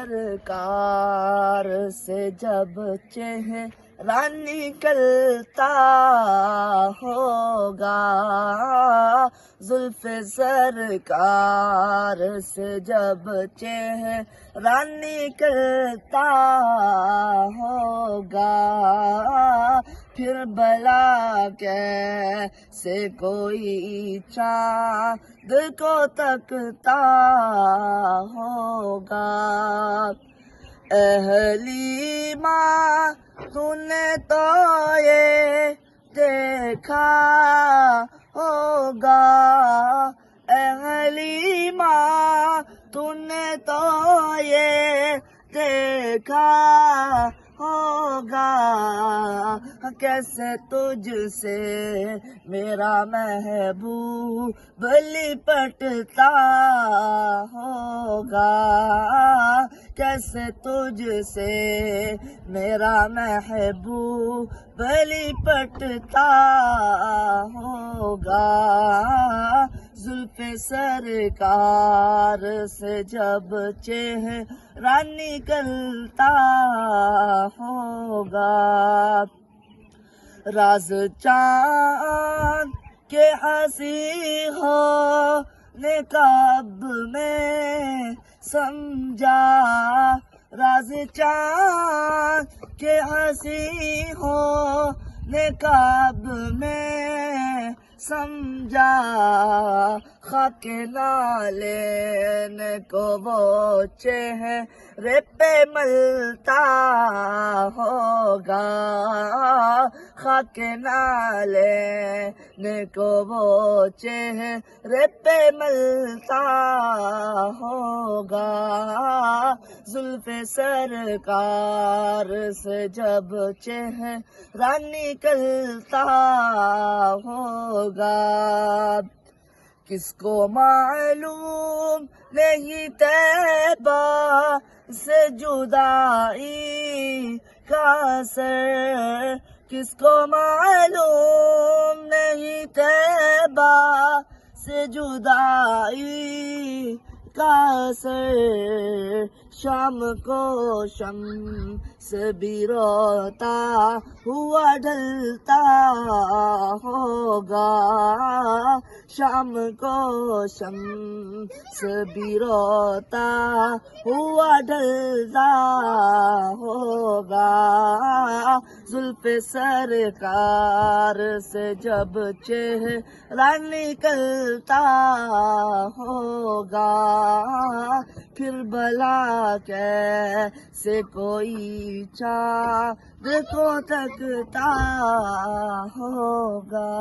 سرکار سے جب چہرہ نکلتا ہوگا، زلف سرکار سے جب چہرہ نکلتا ہوگا، پھر بھلا کیسے کوئی چاند کو تکتا ہوگا۔ اے حلیمہ تو نے تو یہ دیکھا ہوگا، اے حلیمہ تو نے تو یہ دیکھا ہوگا، کیسے تجھ سے میرا محبوب لپٹتا ہوگا، کیسے تجھ سے میرا محبوب لپٹتا ہوگا، زلف سرکار سے جب چہرہ نکلتا ہوگا۔ راز چاند کے ہنسی ہونے کا اب میں سمجھا، راز چاند کے ہنسی ہونے کا اب میں سمجھا، خاک نالین کو وہ چہرے پہ ملتا ہوگا، خاک نالین کو وہ چہرے پہ ملتا ہوگا، زلف سرکار سے جب چہرہ نکلتا ہوگا۔ کس کو معلوم نہیں طیبہ سے جدائی کا اثر، کس کو معلوم نہیں طیبہ سے جدائی کا اثر، شام کو شمس بھی روتا ہوا ڈھلتا ہوگا، شام کو شمس بھی روتا ہوا ڈھلتا ہوگا، زلف سرکار سے جب چہرہ نکلتا ہوگا، پھر بھلا کیسے کوئی چاند کو تکتا ہوگا۔